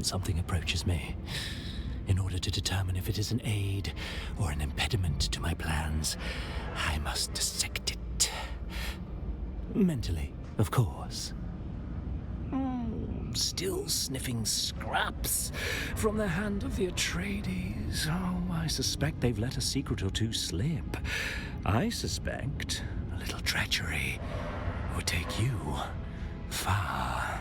Something approaches me. In order to determine if it is an aid or an impediment to my plans, I must dissect it. Mentally, of course. Still sniffing scraps from the hand of the Atreides. Oh, I suspect they've let a secret or two slip. I suspect a little treachery would take you far.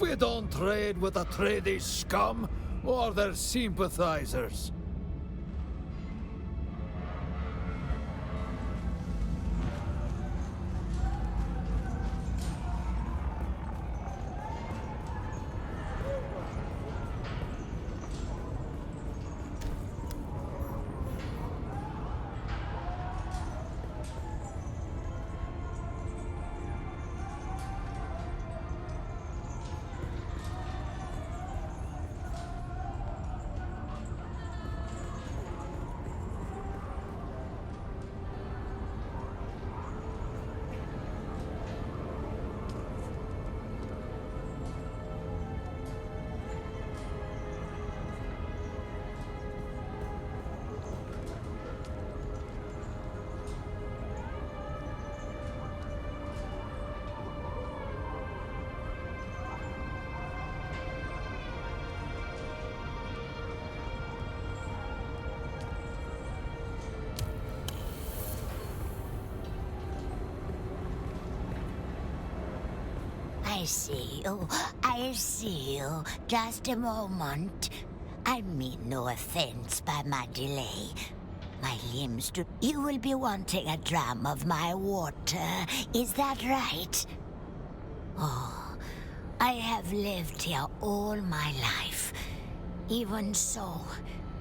We don't trade with Atreides scum or their sympathizers. I see you. Just a moment. I mean no offense by my delay. My limbs do... You will be wanting a dram of my water, is that right? Oh, I have lived here all my life. Even so,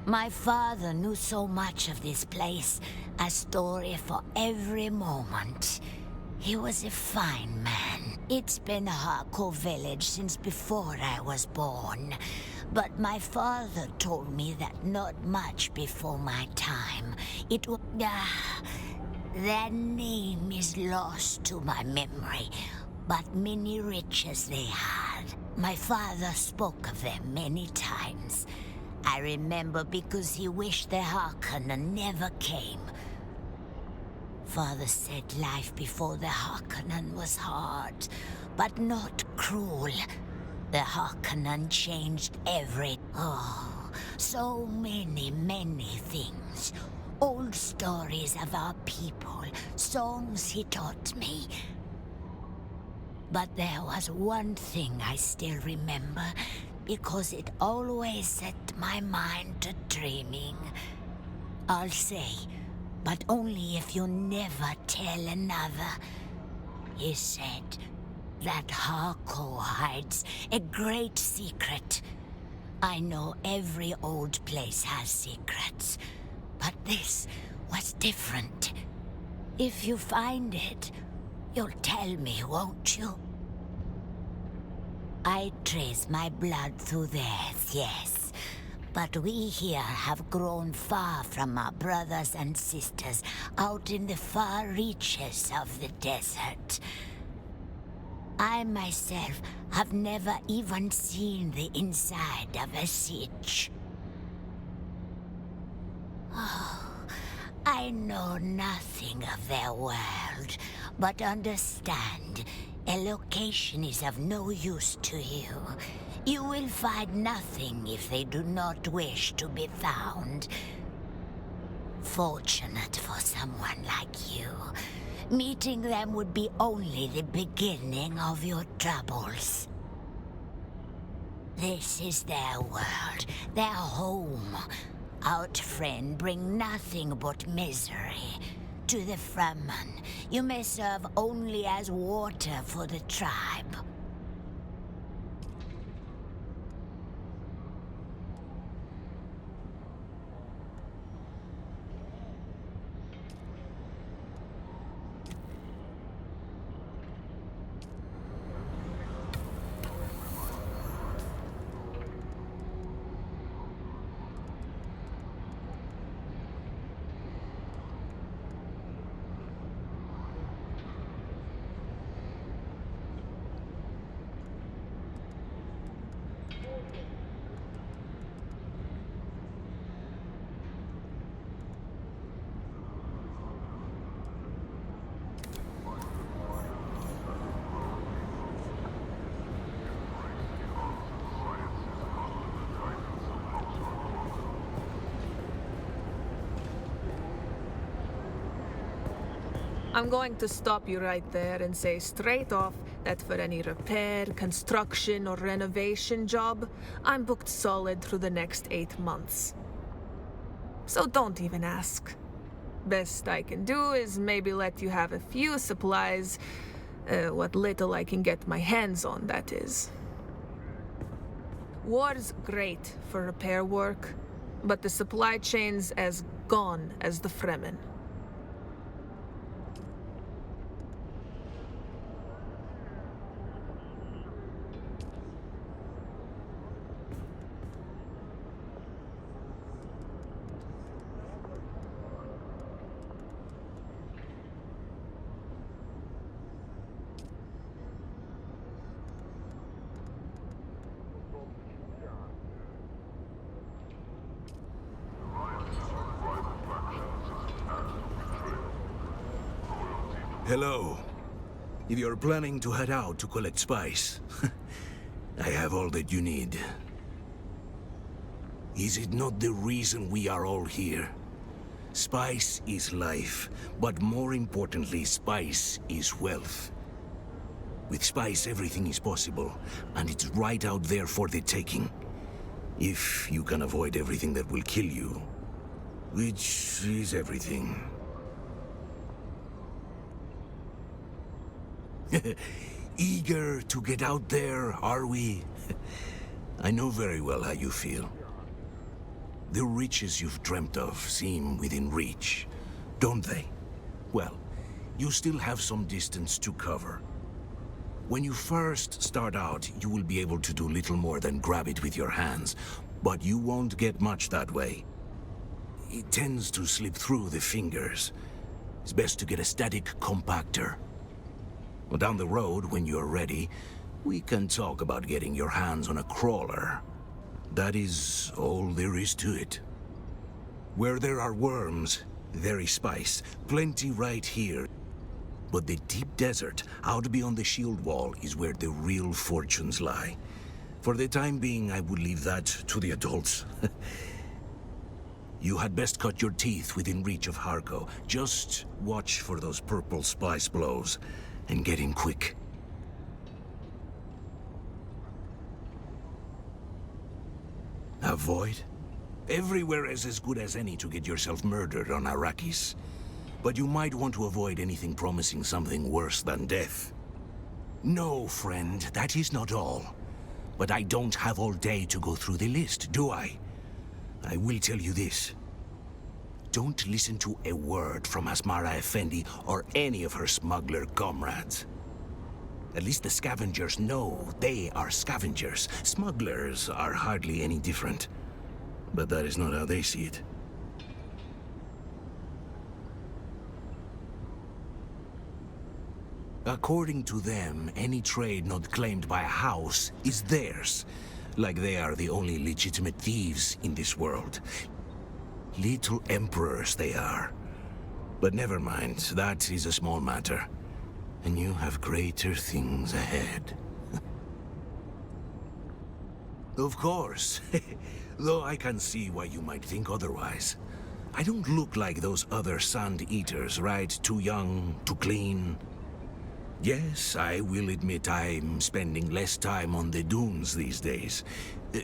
my father knew so much of this place, a story for every moment. He was a fine man. It's been a Harko village since before I was born. But my father told me that not much before my time. It was... their name is lost to my memory, but many riches they had. My father spoke of them many times. I remember because he wished the Harkonnen never came. Father said life before the Harkonnen was hard, but not cruel. The Harkonnen changed so many things. Old stories of our people, songs he taught me. But there was one thing I still remember, because it always set my mind to dreaming. I'll say, but only if you never tell another. He said that Harko hides a great secret. I know every old place has secrets, but this was different. If you find it, you'll tell me, won't you? I trace my blood through theirs, yes. But we here have grown far from our brothers and sisters out in the far reaches of the desert. I myself have never even seen the inside of a siege. Oh, I know nothing of their world, but understand, a location is of no use to you. You will find nothing if they do not wish to be found. Fortunate for someone like you, meeting them would be only the beginning of your troubles. This is their world, their home. Outfriend bring nothing but misery. To the Fremen, you may serve only as water for the tribe. I'm going to stop you right there and say straight off that for any repair, construction, or renovation job, I'm booked solid through the next 8 months. So don't even ask. Best I can do is maybe let you have a few supplies, what little I can get my hands on, that is. War's great for repair work, but the supply chain's as gone as the Fremen. Hello. If you're planning to head out to collect spice, I have all that you need. Is it not the reason we are all here? Spice is life, but more importantly, spice is wealth. With spice, everything is possible, and it's right out there for the taking. If you can avoid everything that will kill you, which is everything. Eager to get out there, are we? I know very well how you feel. The riches you've dreamt of seem within reach, don't they? Well, you still have some distance to cover. When you first start out, you will be able to do little more than grab it with your hands, but you won't get much that way. It tends to slip through the fingers. It's best to get a static compactor. Well, down the road, when you're ready, we can talk about getting your hands on a crawler. That is all there is to it. Where there are worms, there is spice. Plenty right here. But the deep desert, out beyond the shield wall, is where the real fortunes lie. For the time being, I would leave that to the adults. You had best cut your teeth within reach of Harko. Just watch for those purple spice blows. And get in quick. Avoid? Everywhere is as good as any to get yourself murdered on Arrakis. But you might want to avoid anything promising something worse than death. No, friend, that is not all. But I don't have all day to go through the list, do I? I will tell you this. Don't listen to a word from Asmara Effendi or any of her smuggler comrades. At least the scavengers know they are scavengers. Smugglers are hardly any different. but that is not how they see it. According to them, any trade not claimed by a house is theirs, like they are the only legitimate thieves in this world. Little emperors they are. But never mind, that is a small matter. And you have greater things ahead. Of course. Though I can see why you might think otherwise. I don't look like those other sand eaters, right? Too young, too clean. Yes, I will admit I'm spending less time on the dunes these days.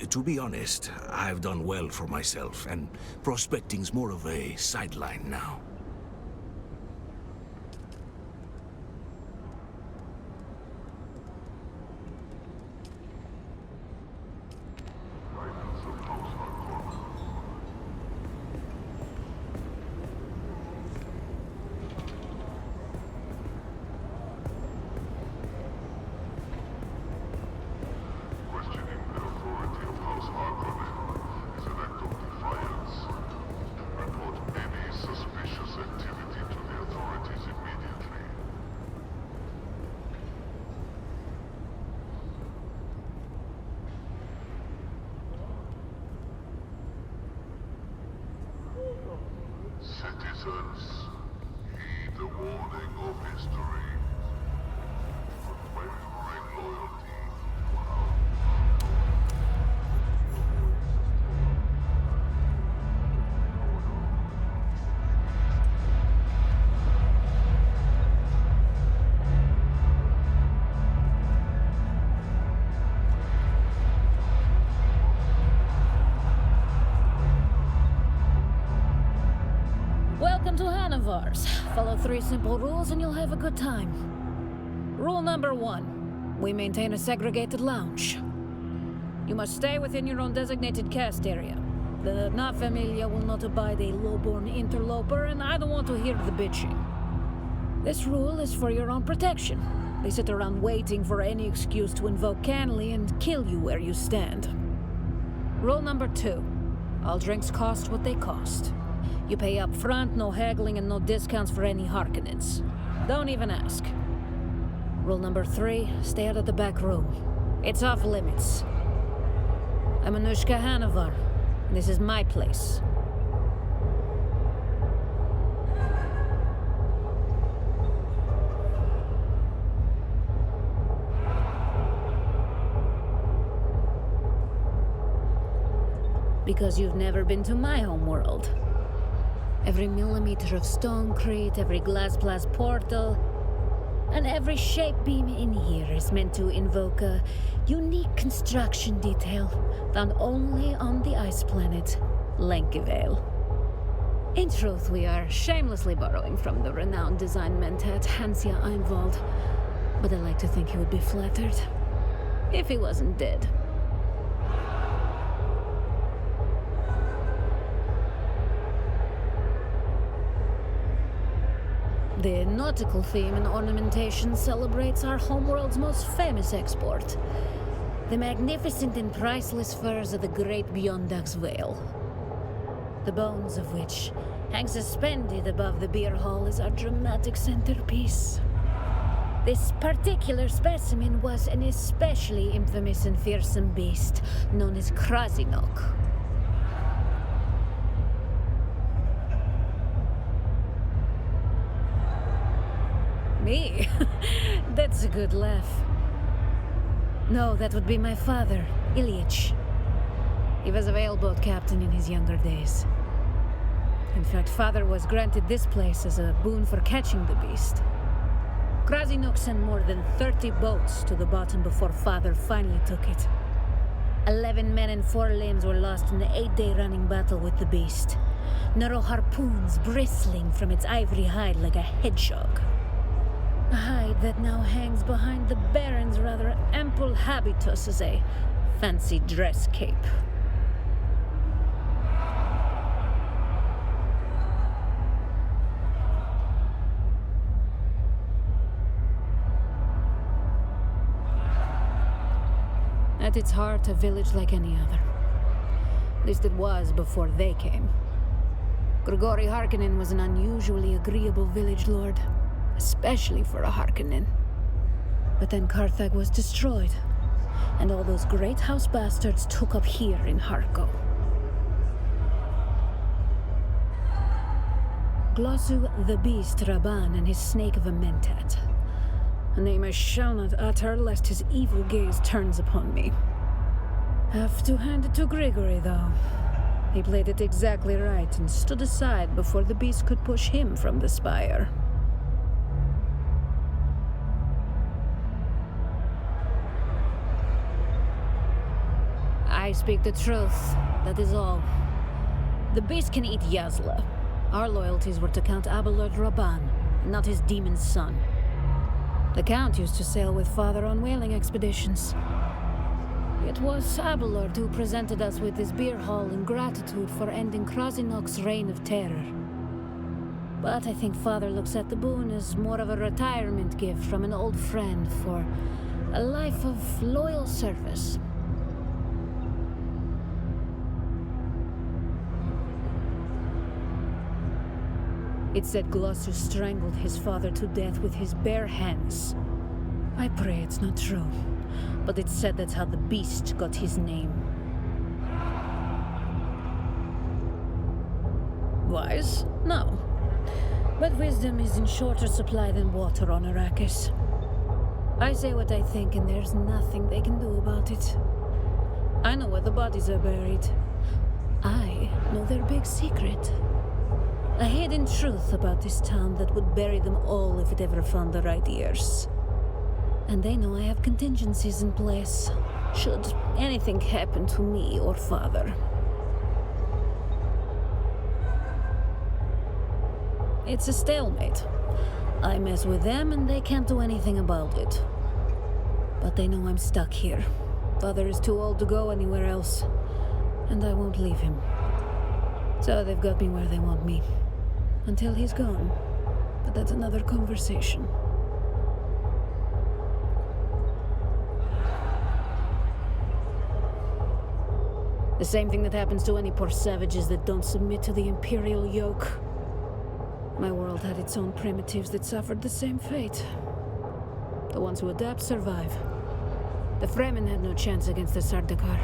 To be honest, I've done well for myself, and prospecting's more of a sideline now. Questioning the authority of House Harkonnen is an act of defiance. Report any suspicious activity to the authorities immediately. Citizens, heed the warning of history. Unwavering loyalty. Welcome to Hanovars. Follow 3 simple rules and you'll have a good time. Rule number 1. We maintain a segregated lounge. You must stay within your own designated cast area. The Na Familia will not abide a low-born interloper, and I don't want to hear the bitching. This rule is for your own protection. They sit around waiting for any excuse to invoke Canley and kill you where you stand. Rule number 2. All drinks cost what they cost. You pay up front, no haggling and no discounts for any Harkonnens. Don't even ask. Rule number 3, stay out of the back room. It's off limits. I'm Anushka Hanovar. This is my place. Because you've never been to my homeworld. Every millimeter of stonecrete, every glass portal, and every shape beam in here is meant to invoke a unique construction detail found only on the ice planet, Lenkivale. In truth, we are shamelessly borrowing from the renowned design mentat Hansia Einwald, but I like to think he would be flattered. If he wasn't dead. The nautical theme and ornamentation celebrates our homeworld's most famous export. The magnificent and priceless furs of the great Beyondak's whale. The bones of which hang suspended above the beer hall is our dramatic centerpiece. This particular specimen was an especially infamous and fearsome beast known as Krasinok. Me? That's a good laugh. No, that would be my father, Ilyich. He was a whaleboat captain in his younger days. In fact, father was granted this place as a boon for catching the beast. Krasinok sent more than 30 boats to the bottom before father finally took it. 11 men and 4 limbs were lost in the 8-day running battle with the beast. Narrow harpoons bristling from its ivory hide like a hedgehog. A hide that now hangs behind the Baron's rather ample habitus as a fancy dress cape. At its heart, a village like any other. least it was before they came. Grigori Harkonnen was an unusually agreeable village lord, especially for a Harkonnen. But then Carthage was destroyed, and all those great house bastards took up here in Harko. Glossu the Beast Raban and his snake of a mentat. A name I shall not utter lest his evil gaze turns upon me. Have to hand it to Grigory, though. He played it exactly right and stood aside before the beast could push him from the spire. I speak the truth, that is all. The beast can eat Yazla. Our loyalties were to Count Abelard Raban, not his demon son. The Count used to sail with Father on whaling expeditions. It was Abelard who presented us with this beer hall in gratitude for ending Krasinok's reign of terror. But I think Father looks at the boon as more of a retirement gift from an old friend for a life of loyal service. It said Glossu strangled his father to death with his bare hands. I pray it's not true, but it said that's how the beast got his name. Wise? No. But wisdom is in shorter supply than water on Arrakis. I say what I think, and there's nothing they can do about it. I know where the bodies are buried. I know their big secret. A hidden truth about this town that would bury them all if it ever found the right ears. And they know I have contingencies in place, should anything happen to me or Father. It's a stalemate. I mess with them and they can't do anything about it. But they know I'm stuck here. Father is too old to go anywhere else, and I won't leave him. So they've got me where they want me. Until he's gone. But that's another conversation. The same thing that happens to any poor savages that don't submit to the Imperial yoke. My world had its own primitives that suffered the same fate. The ones who adapt survive. The Fremen had no chance against the Sardaukar.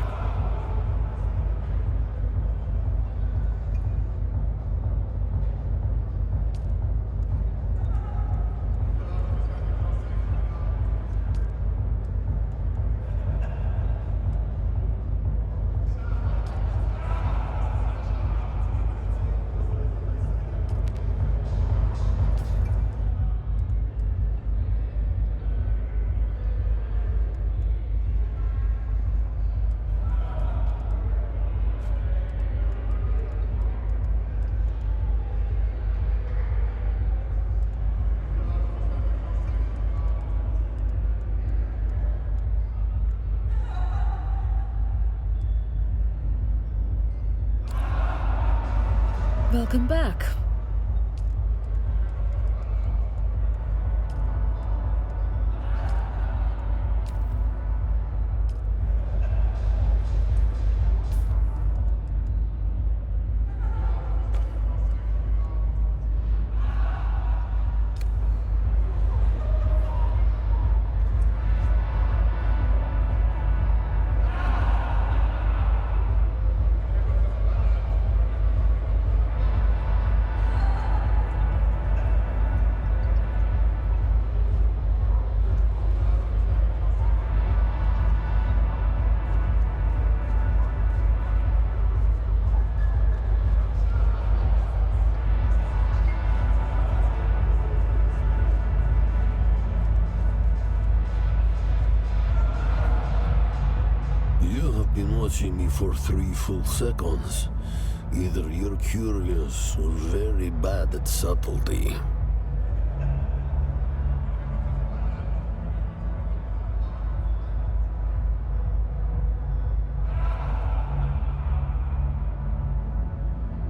Welcome back. Watching me for 3 full seconds. Either you're curious or very bad at subtlety.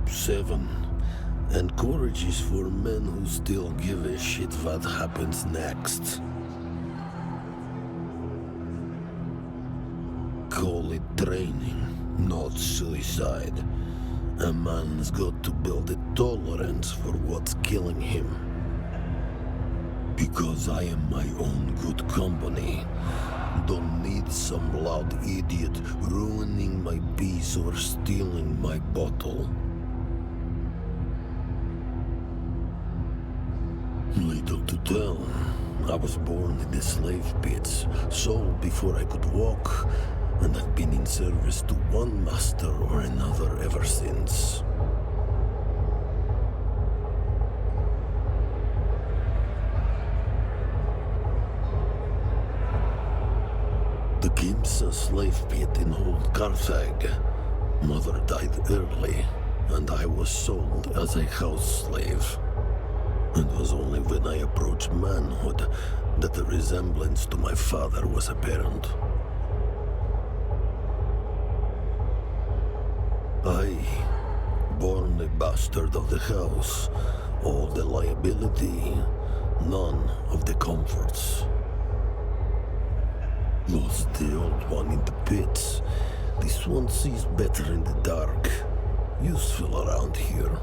Seven. And courage is for men who still give a shit what happens next. Call it training, not suicide. A man's got to build a tolerance for what's killing him. Because I am my own good company. Don't need some loud idiot ruining my peace or stealing my bottle. Little to tell, I was born in the slave pits, sold before I could walk, and I've been in service to one master or another ever since. The Kimsa slave pit in old Carthage. Mother died early, and I was sold as a house slave. It was only when I approached manhood that the resemblance to my father was apparent. I, born a bastard of the house, all the liability, none of the comforts. Lost the old one in the pits. This one sees better in the dark. Useful around here.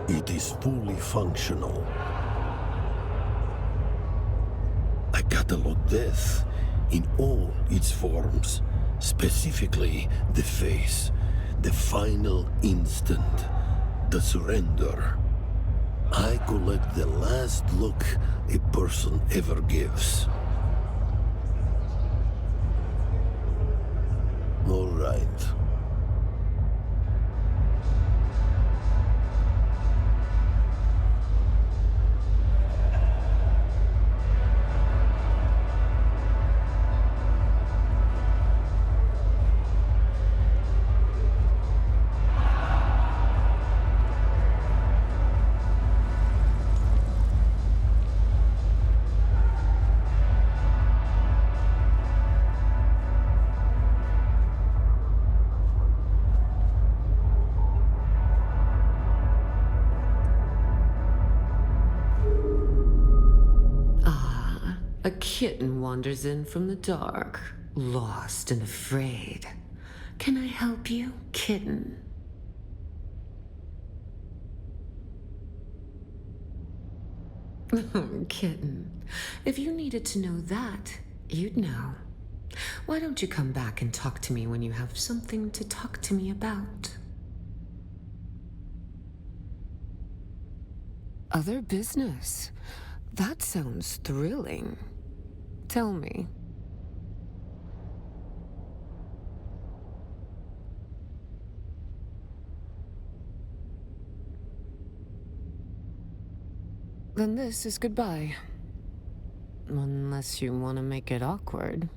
It is fully functional. I catalog death in all its forms, specifically the face, the final instant, the surrender. I collect the last look a person ever gives. All right. A kitten wanders in from the dark, lost and afraid. Can I help you, kitten? Kitten, if you needed to know that, you'd know. Why don't you come back and talk to me when you have something to talk to me about? Other business? That sounds thrilling. Tell me. Then this is goodbye. Unless you want to make it awkward.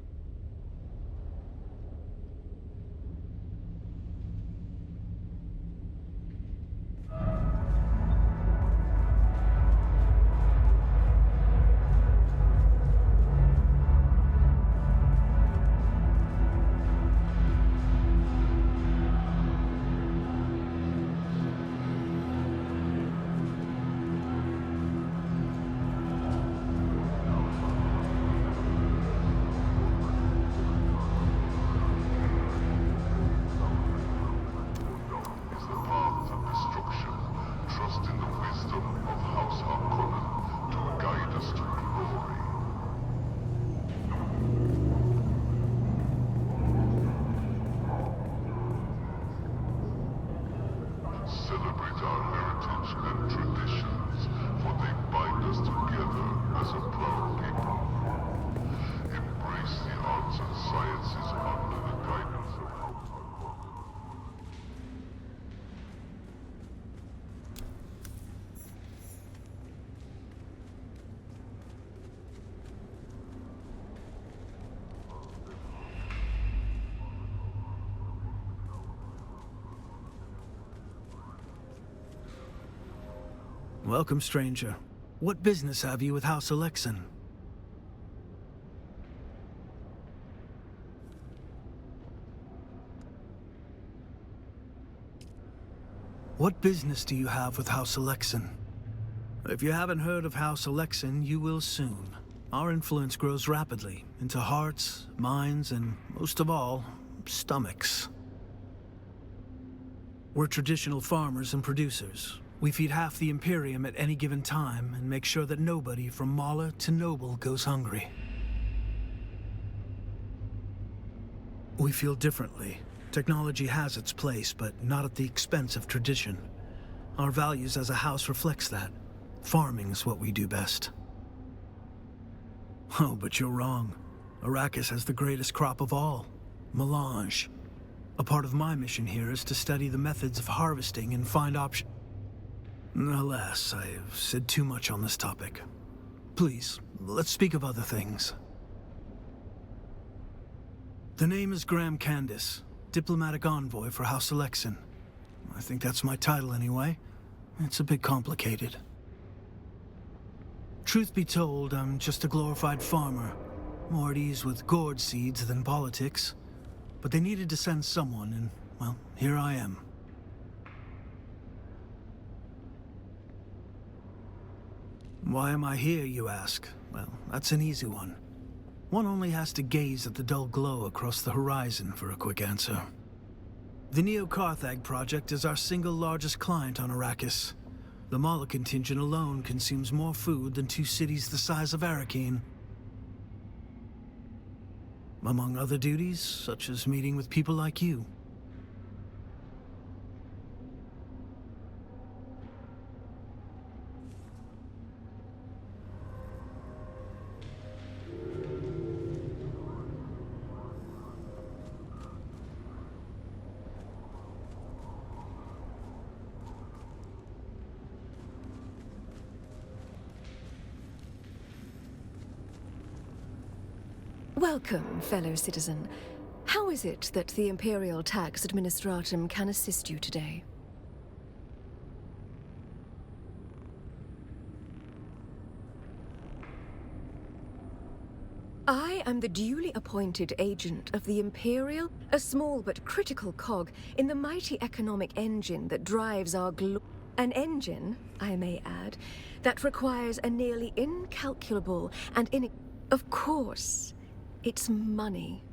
Welcome, stranger. What business have you with House Alexan? What business do you have with House Alexan? If you haven't heard of House Alexan, you will soon. Our influence grows rapidly into hearts, minds, and most of all, stomachs. We're traditional farmers and producers. We feed half the Imperium at any given time and make sure that nobody from Mala to Noble goes hungry. We feel differently. Technology has its place, but not at the expense of tradition. Our values as a house reflects that. Farming's what we do best. Oh, but you're wrong. Arrakis has the greatest crop of all, melange. A part of my mission here is to study the methods of harvesting and find options. Alas, I have said too much on this topic. Please, let's speak of other things. The name is Graham Candace, diplomatic envoy for House Alexan. I think that's my title anyway. It's a bit complicated. Truth be told, I'm just a glorified farmer, more at ease with gourd seeds than politics. But they needed to send someone, and, well, here I am. Why am I here, you ask? Well, that's an easy one. One only has to gaze at the dull glow across the horizon for a quick answer. The Neo-Carthag project is our single largest client on Arrakis. The Mala contingent alone consumes more food than 2 cities the size of Arrakeen. Among other duties, such as meeting with people like you. Welcome, fellow citizen. How is it that the Imperial Tax Administratum can assist you today? I am the duly appointed agent of the Imperial, a small but critical cog in the mighty economic engine that drives our an engine, I may add, that requires a nearly incalculable and Of course, it's money.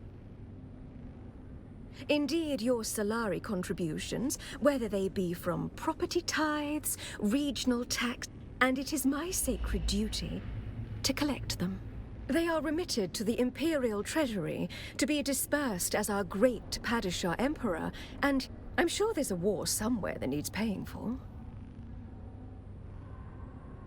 Indeed, your salary contributions, whether they be from property tithes, regional tax, and it is my sacred duty to collect them. They are remitted to the Imperial Treasury to be dispersed as our great Padishah Emperor, and I'm sure there's a war somewhere that needs paying for.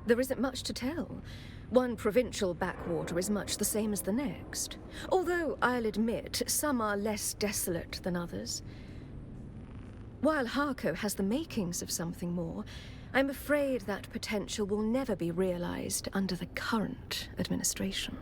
There isn't much to tell. One provincial backwater is much the same as the next. Although, I'll admit, some are less desolate than others. While Harko has the makings of something more, I'm afraid that potential will never be realized under the current administration.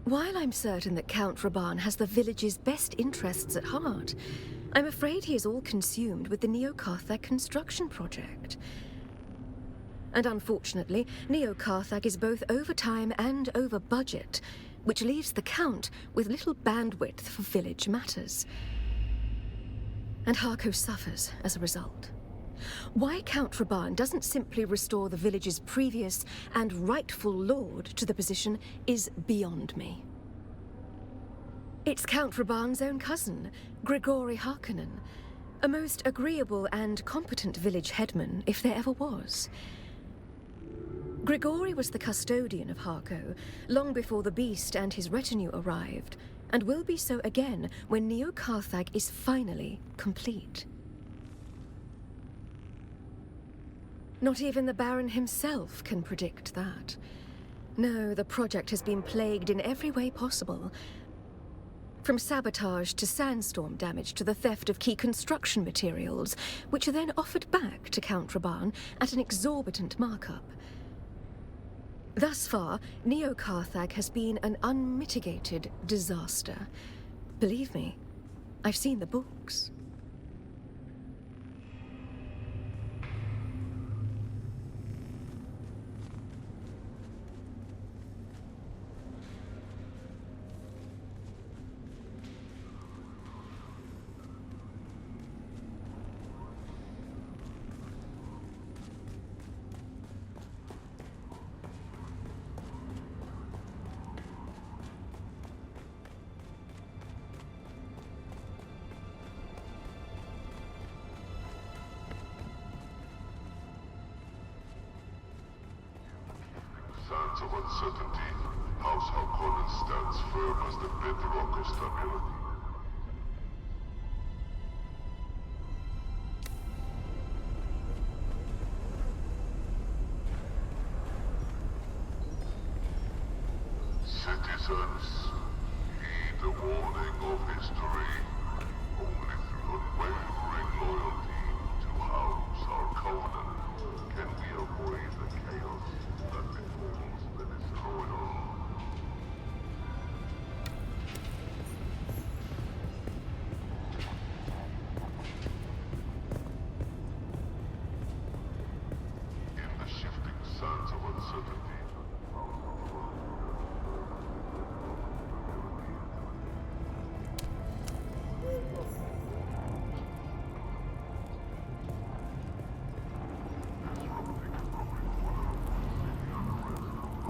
While I'm certain that Count Raban has the village's best interests at heart, I'm afraid he is all consumed with the Neo-Carthag construction project. And unfortunately, Neo-Carthag is both over time and over budget, which leaves the Count with little bandwidth for village matters. And Harko suffers as a result. Why Count Raban doesn't simply restore the village's previous and rightful lord to the position is beyond me. It's Count Raban's own cousin, Grigori Harkonnen, a most agreeable and competent village headman, if there ever was. Grigori was the custodian of Harko long before the beast and his retinue arrived, and will be so again when Neo-Carthag is finally complete. Not even the Baron himself can predict that. No, the project has been plagued in every way possible. From sabotage to sandstorm damage to the theft of key construction materials, which are then offered back to Count Raban at an exorbitant markup. Thus far, Neo-Carthag has been an unmitigated disaster. Believe me, I've seen the books. uncertainty, House Harkonnen stands firm as the bedrock of stability. Citizens, heed the warning of history. Only through unwavering loyalty to House Harkonnen can we avoid the chaos that befalls the Destroyer. In the shifting sands of uncertainty,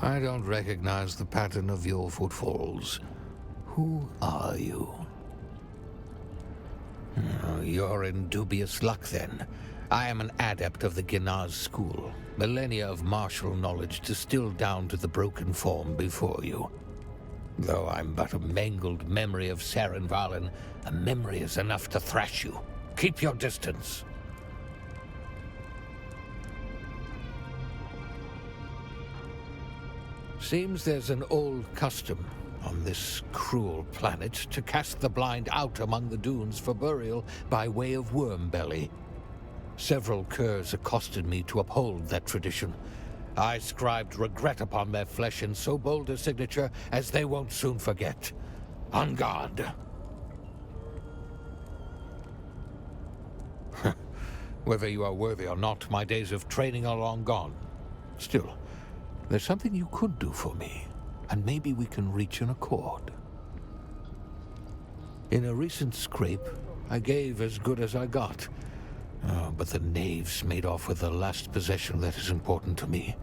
I don't recognize the pattern of your footfalls. Who are you? Oh, you're in dubious luck, then. I am an adept of the Ginaz school. Millennia of martial knowledge distilled down to the broken form before you. Though I'm but a mangled memory of Saren Valen, a memory is enough to thrash you. Keep your distance. Seems there's an old custom on this cruel planet to cast the blind out among the dunes for burial by way of worm belly. Several curs accosted me to uphold that tradition. I scribed regret upon their flesh in so bold a signature as they won't soon forget. On guard. Whether you are worthy or not, my days of training are long gone. Still, there's something you could do for me, and maybe we can reach an accord. In a recent scrape, I gave as good as I got. Oh, but the knaves made off with the last possession that is important to me.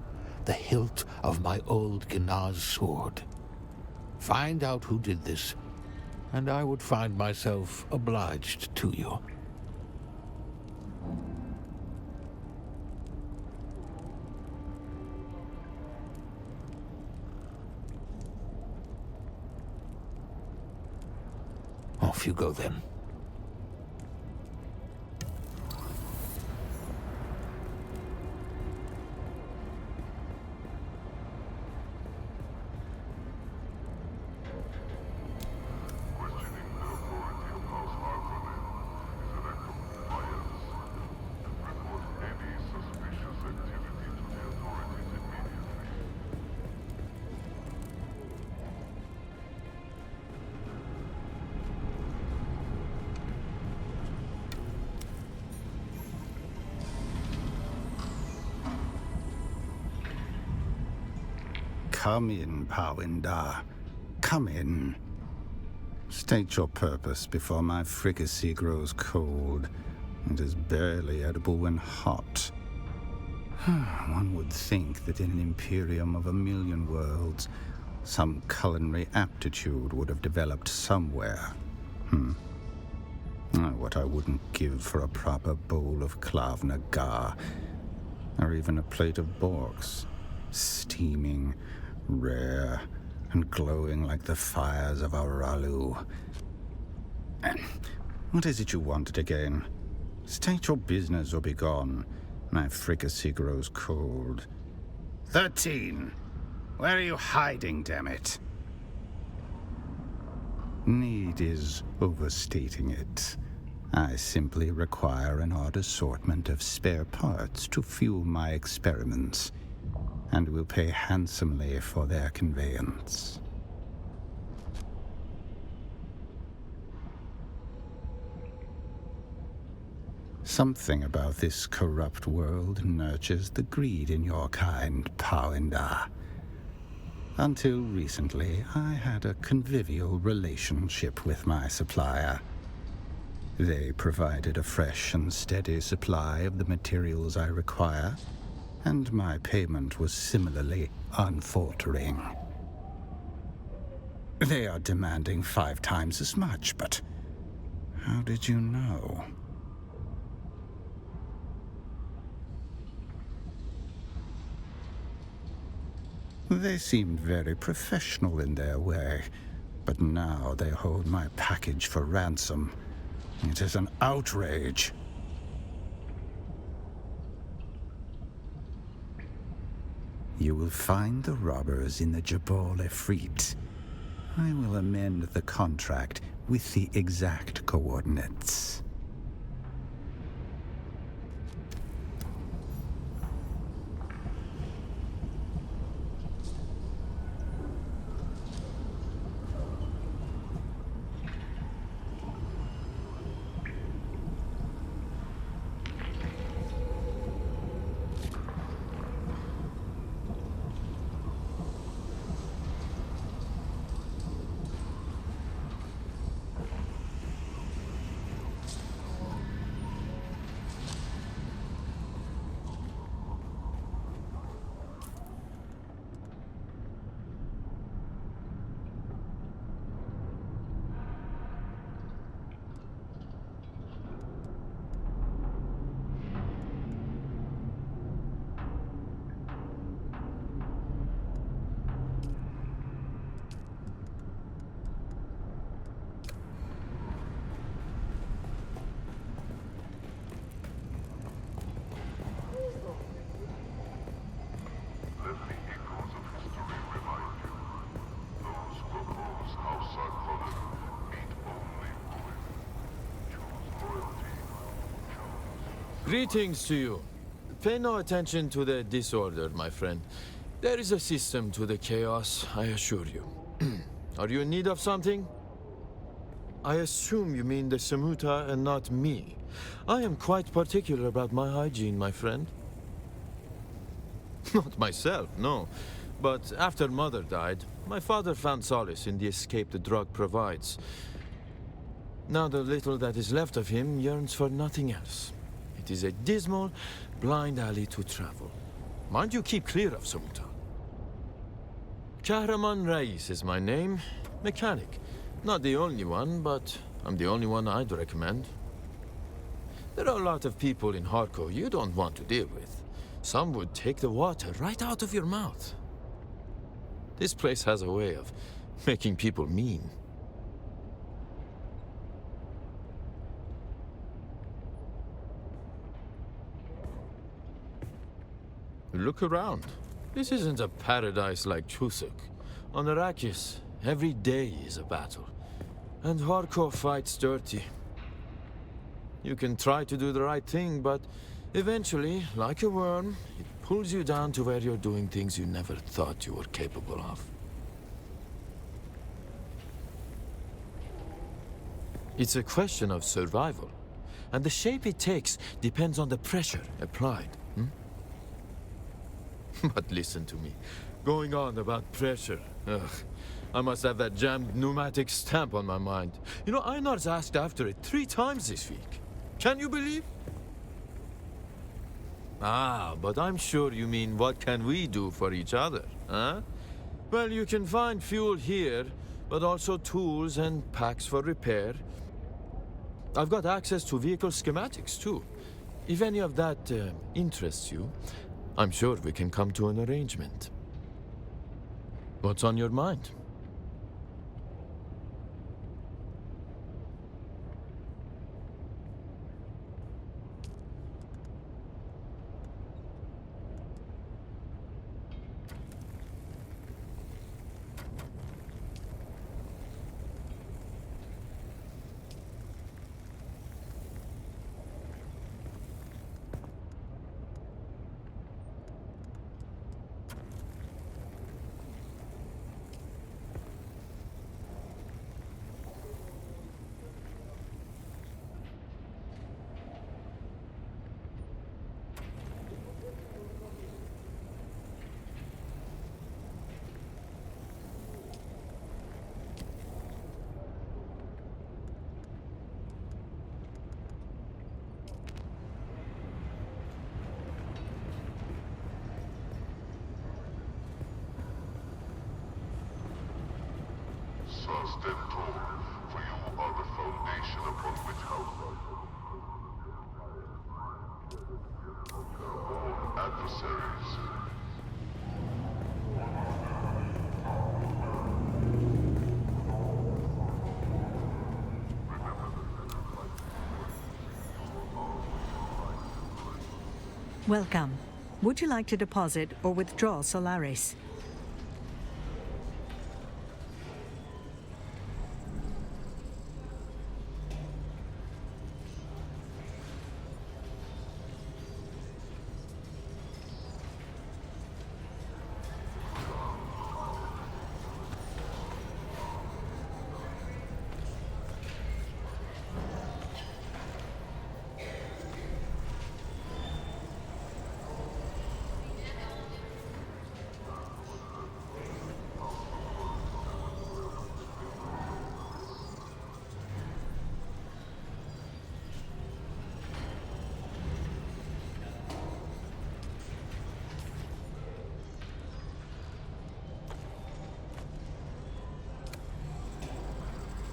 The hilt of my old Ginaz sword. Find out who did this, and I would find myself obliged to you. Off you go, then. questioning the authority of House Harkonnen is an act of defiance. Report any suspicious activity to the authorities immediately. Come in, Pawindar. Come in. State your purpose before my fricassee grows cold and is barely edible when hot. One would think that in an imperium of 1,000,000 worlds, some culinary aptitude would have developed somewhere. What I wouldn't give for a proper bowl of Klavna Gar, or even a plate of Borks, steaming, rare, and glowing like the fires of Aralu. What is it you wanted again? State your business or be gone. My fricassee grows cold. 13! Where are you hiding, damn it? Need is overstating it. I simply require an odd assortment of spare parts to fuel my experiments, and will pay handsomely for their conveyance. Something about this corrupt world nurtures the greed in your kind, Pawindar. Until recently, I had a convivial relationship with my supplier. They provided a fresh and steady supply of the materials I require, and my payment was similarly unfaltering. They are demanding 5 times as much, but how did you know? They seemed very professional in their way, but now they hold my package for ransom. It is an outrage. You will find the robbers in the Jabal Efreet. I will amend the contract with the exact coordinates. Greetings to you. Pay no attention to the disorder, my friend. There is a system to the chaos, I assure you. Are you in need of something? I assume you mean the Samuta and not me. I am quite particular about my hygiene, my friend. Not myself, no. But after Mother died, my father found solace in the escape the drug provides. Now the little that is left of him yearns for nothing else. It is a dismal, blind alley to travel. Mind you keep clear of Samuta. Kahraman Rais is my name. Mechanic. Not the only one, but I'm the only one I'd recommend. There are a lot of people in Harko you don't want to deal with. Some would take the water right out of your mouth. This place has a way of making people mean. Look around. This isn't a paradise like Chusuk. On Arrakis, every day is a battle. And Harko fights dirty. You can try to do the right thing, but eventually, like a worm, it pulls you down to where you're doing things you never thought you were capable of. It's a question of survival. And the shape it takes depends on the pressure applied. But listen to me. Going on about pressure. Ugh. I must have that jammed pneumatic stamp on my mind. You know, Einar's asked after it 3 times this week. Can you believe? Ah, but I'm sure you mean what can we do for each other, huh? Well, you can find fuel here, but also tools and packs for repair. I've got access to vehicle schematics, too. If any of that interests you, I'm sure we can come to an arrangement. What's on your mind? For you are the foundation upon which all adversaries Welcome. Would you like to deposit or withdraw Solaris?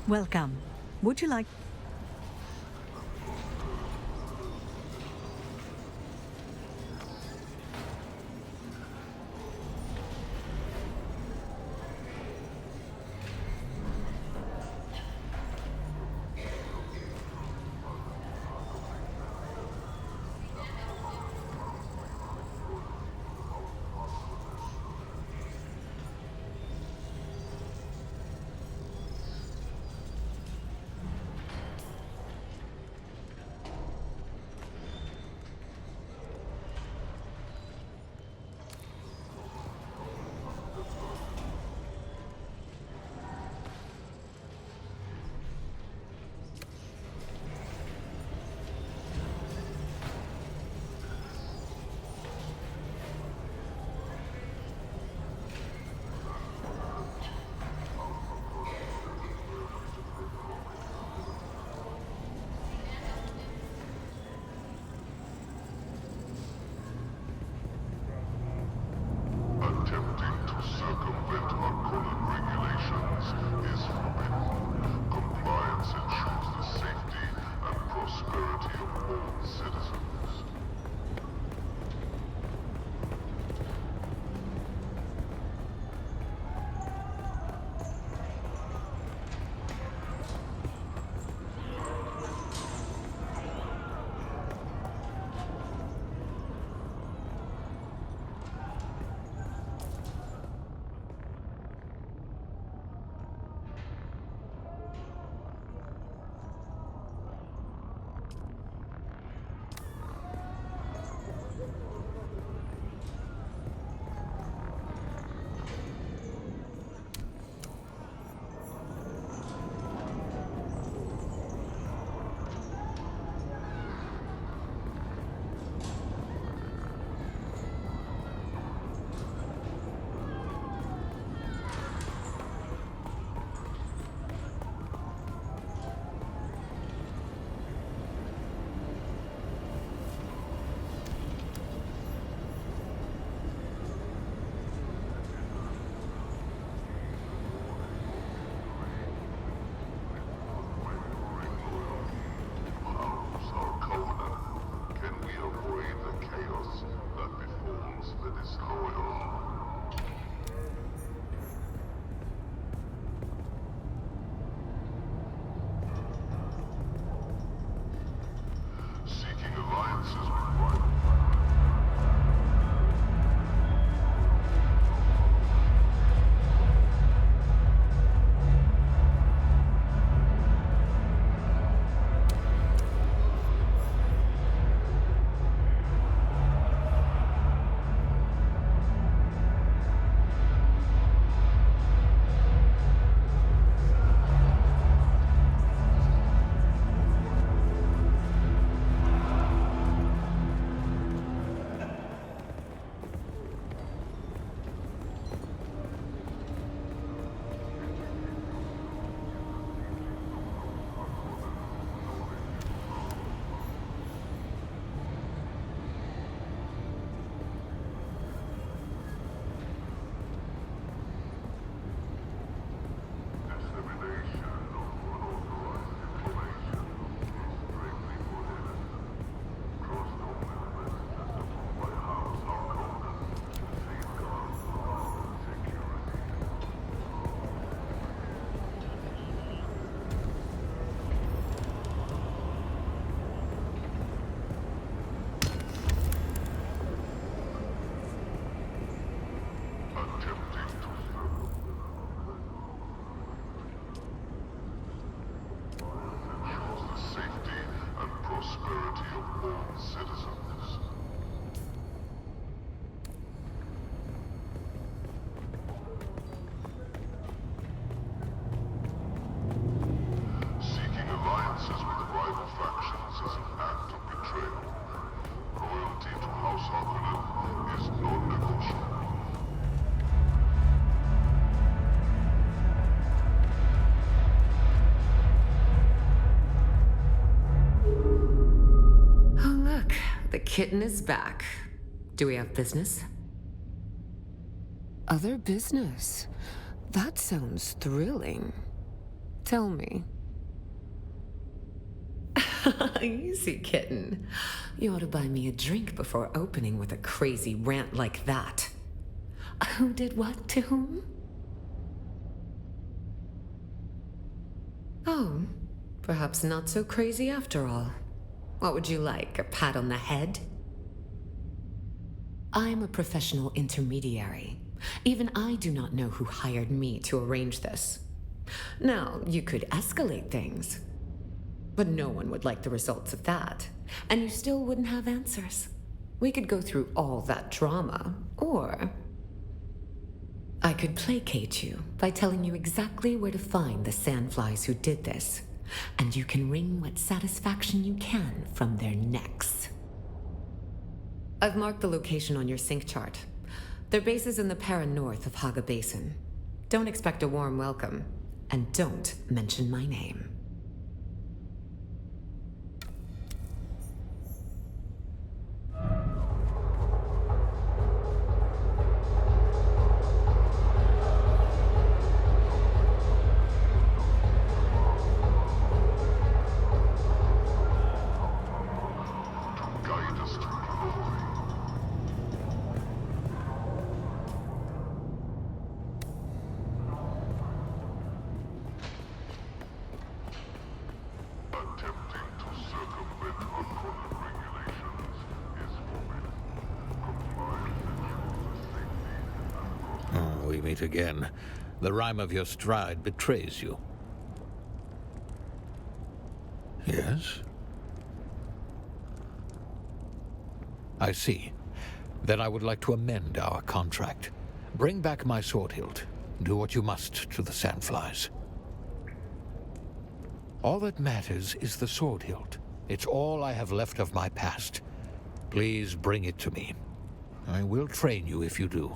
Welcome. Would you like... kitten is back. Do we have business? Other business? That sounds thrilling. Tell me. Easy, kitten. You ought to buy me a drink before opening with a crazy rant like that. Who did what to whom? Oh, perhaps not so crazy after all. What would you like, a pat on the head? I'm a professional intermediary. Even I do not know who hired me to arrange this. Now, you could escalate things, but no one would like the results of that, and you still wouldn't have answers. We could go through all that drama, or I could placate you by telling you exactly where to find the sandflies who did this, and you can wring what satisfaction you can from their necks. I've marked the location on your sync chart. Their base is in the Para north of Haga Basin. Don't expect a warm welcome, and don't mention my name. We meet again. The rhyme of your stride betrays you. Yes? I see. Then I would like to amend our contract. Bring back my sword hilt. Do what you must to the sandflies. All that matters is the sword hilt. It's all I have left of my past. Please bring it to me. I will train you if you do.